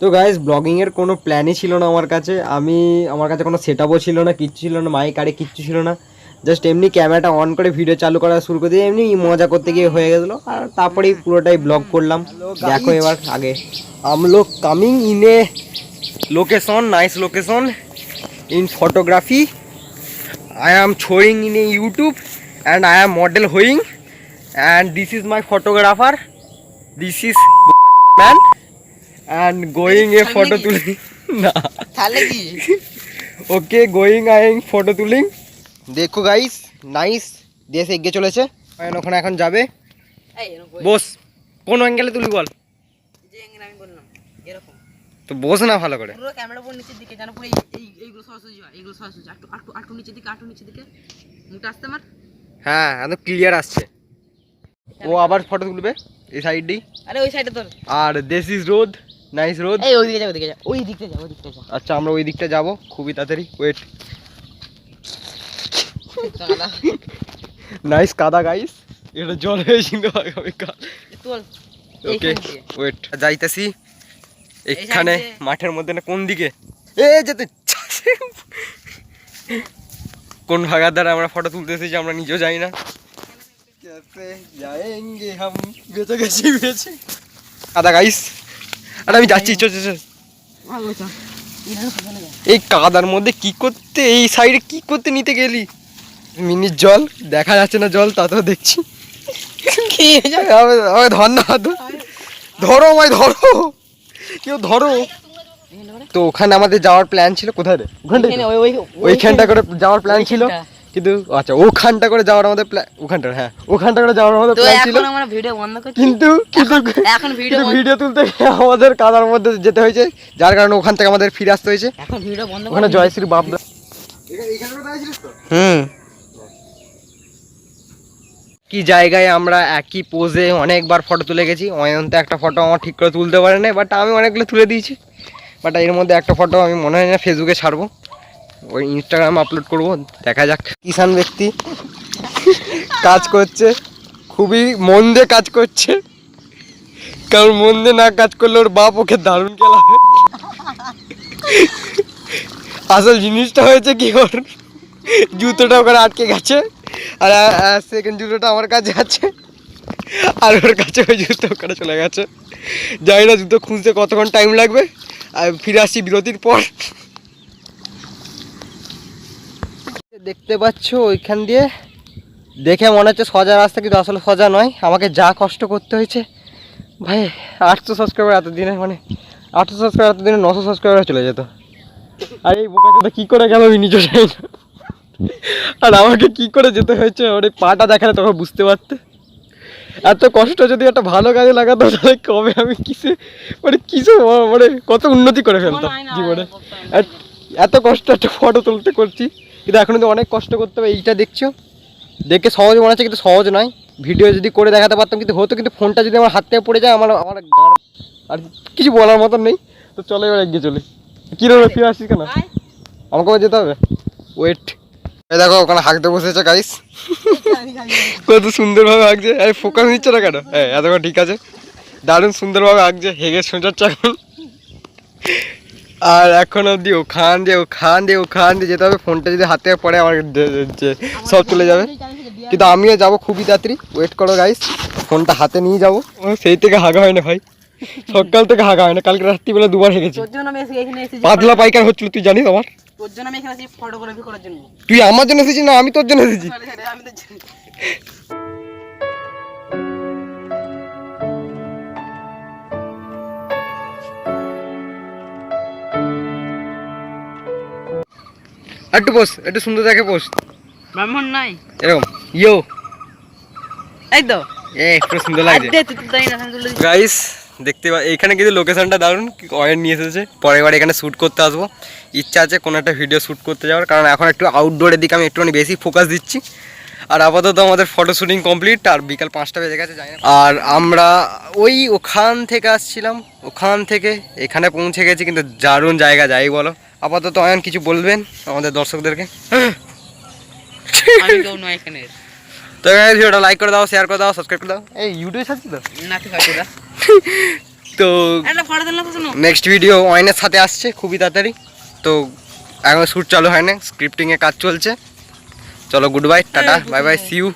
তো গাইস ব্লগিংয়ের কোনো প্ল্যানই ছিল না আমার কাছে। আমার কাছে কোনো সেটআপও ছিল না, কিচ্ছু ছিল না, মাইক আরে কিচ্ছু ছিল না। জাস্ট এমনি ক্যামেরাটা অন করে ভিডিও চালু করা শুরু করে দিয়ে এমনি মজা করতে গিয়ে হয়ে গেছিলো। আর তারপরেই পুরোটাই ব্লগ করলাম। দেখো এবার আগে हम लोग coming in A location, nice location in photography. I am showing in a YouTube and I am model hoing, and this is my photographer. This is man and going a photo tuling. না তাহলে কি ওকে going I photo তুলিং। দেখো guys nice দেশ এগিয়ে চলেছে। ওখানে এখন যাবে। বস কোন অ্যাঙ্গেলে তুলি বল? যে অ্যাঙ্গেলে আমি বললাম এরকম তো বস না ভালো করে পুরো ক্যামেরা পুরো নিচের দিকে জানো, পুরো এইগুলো সরাসরি হয়, এইগুলো সরাসরি আটটু নিচের দিকে, আটটু নিচের দিকে মুটা আসতে আমার। হ্যাঁ একদম ক্লিয়ার আসছে। ও আবার ফটো তুলবে এই সাইডই। আরে ওই সাইডে তোর। আর this is road, nice road. এই ওই দিকে যা, ওই দিকে যা, ওই দিকটা যা, ওই দিকটা যা। আচ্ছা আমরা ওই দিকটা যাব খুবই তাড়াতাড়ি। ওয়েট কাদা নাইস কাদা গাইস, এটা জল হয়েছিল আগামী কাল। চল ওকে ওয়েট যাইতাছি এখানে মাঠের মধ্যে না কোন দিকে এ যেতে কোন ভাগার দ্বারা আমরা ফটো তুলতে এসেছি আমরা নিজেও জানি না। कैसे जाएंगे हम বেঁচে গেছি বেঁচে কাদা গাইস। আর আমি যাচ্ছি চল চল এই কাদার মধ্যে কি করতে, এই সাইডে কি করতে নিতে গেলি? মিনিট জল দেখা যাচ্ছে না, জল তাতেও দেখছি। ধর না ধরো আমায় ধরো, কেউ ধরো। তো ওখানে আমাদের যাওয়ার প্ল্যান ছিল। কোথায় রে? ওইখানটা করে যাওয়ার প্ল্যান ছিল, কিন্তু আচ্ছা ওখানটা করে যাওয়ার আমাদের ওখানটা, হ্যাঁ ওখানটা করে যাওয়ার আমাদের প্ল্যান ছিল, কিন্তু এখন ভিডিও তুলতে আমাদের কাদার মধ্যে যেতে হয়েছে, যার কারণে ওখান থেকে আমাদের ফিরে আসতে হয়েছে। ওখানে জয়শ্রী বাবদা কি জায়গায় আমরা একই পোজে অনেকবার ফটো তুলে গেছি। অয়ন্ত একটা ফটো আমার ঠিক করে তুলতে পারে না, বাট আমি অনেকগুলো তুলে দিয়েছি। বাট এর মধ্যে একটা ফটো আমি মনে হয় না ফেসবুকে ছাড়বো, ওই ইনস্টাগ্রামে আপলোড করব। দেখা যাক। কিষান ব্যক্তি কাজ করছে, খুবই মন দিয়ে কাজ করছে, কারণ মন দিয়ে না কাজ করলে ওর বাপ ওকে দারুণ খেলাবে। আসল জিনিসটা হয়েছে কি, ওর জুতোটা ওখানে আটকে গেছে, আর সেকেন্ড জুতোটা আমার কাছে আছে, আর ওর কাছে ওই জুতো ওখানে চলে গেছে। জানি না জুতো খুঁজতে কতক্ষণ টাইম লাগবে। আর ফিরে আসছি বিরতির পর। দেখতে পাচ্ছ ওইখান দিয়ে দেখে মনে হচ্ছে সোজা রাস্তা, কিন্তু আসলে সোজা নয়। আমাকে যা কষ্ট করতে হয়েছে ভাই, 800 সাবস্ক্রাইবার এতদিনে, মানে 800 সাবস্ক্রাইবার এতদিনে 900 সাবস্ক্রাইবার চলে যেত। আর এই বোকাচোদা কী করে গেল আমি নিজে জানি না। আর আমাকে কি করে যেতে হয়েছে, ওর এই পাটা দেখালে তখন বুঝতে পারতে। এত কষ্ট যদি একটা ভালো কাজে লাগাতো তাহলে কবে আমি কিসে মানে কত উন্নতি করে ফেলতাম জীবনে। এত কষ্ট একটা ফটো তুলতে করছি, কিন্তু এখন কিন্তু অনেক কষ্ট করতে হবে। এইটা দেখছো, দেখে সহজ মনে হচ্ছে, কিন্তু সহজ নয়। ভিডিও যদি করে দেখাতে পারতাম কিন্তু হতো, কিন্তু ফোনটা যদি আমার হাত থেকে পড়ে যায় আমার গাড় আর কিছু বলার মতন নেই। তো চলো এবার এগিয়ে চলে। কীরকম ফিরে আসছিস কেন? আমাকে আবার যেতে হবে। ওয়েট, এই দেখো ওখানে হাঁকতে বসেছে গাইস, কত সুন্দরভাবে হাঁকছে। আরে ফোকাস নিচ্ছে না কেন? হ্যাঁ এতক্ষণ ঠিক আছে, দারুণ সুন্দরভাবে হাঁকছে, হেগে সোজাচ্ছে এখন। আর এখন অবধি ওখান দিয়ে যেতে হবে। ফোনটা যদি হাতে পড়ে আমার সব চলে যাবে, কিন্তু আমিও যাবো খুবই তাড়াতাড়ি। ওয়েট করো গাইস, ফোনটা হাতে নিয়ে যাবো। সেই থেকে হাগা হয় না ভাই, সকাল থেকে হাগা হয় না। কালকে রাত্রিবেলা দুবার হেগেছি, পাতলা পাইকার হচ্ছিল তুই জানিস। আমার তুই আমার জন্য এসেছিস না আমি তোর জন্য এসেছি? একটু বস, একটু সুন্দর দেখে বস। ব্রাহ্মণ নাই এরকম ইয়ো, এই তো একটু সুন্দর লাগছে গাইস। দেখতে এইখানে কিন্তু লোকেশনটা দারুণ, অয়েন নিয়ে এসেছে। পরের বার এখানে শ্যুট করতে আসবো, ইচ্ছা আছে কোনো একটা ভিডিও শ্যুট করতে যাওয়ার, কারণ এখন একটু আউটডোরের দিকে আমি একটুখানি বেশি ফোকাস দিচ্ছি। আর আপাতত আমাদের ফটো শ্যুটিং কমপ্লিট, আর বিকাল 5টা বেজে গেছে যাই না। আর আমরা ওখান থেকে আসছিলাম, ওখান থেকে এখানে পৌঁছে গেছি, কিন্তু দারুণ জায়গা, যাই বলো। আপাতত অয়ন কিছু বলবেন আমাদের দর্শকদেরকে? তো ভিডিওটা লাইক করে দাও, শেয়ার করে দাও, সাবস্ক্রাইব করে দাও। এই ইউটিউবে ছাড়ছি তো না, তো নেক্সট ভিডিও ওয়াইনের সাথে আসছে খুবই তাড়াতাড়ি। তো এখন শ্যুট চালু হয় না, স্ক্রিপ্টিংয়ে কাজ চলছে। চলো good bye, tata, bye bye, see you.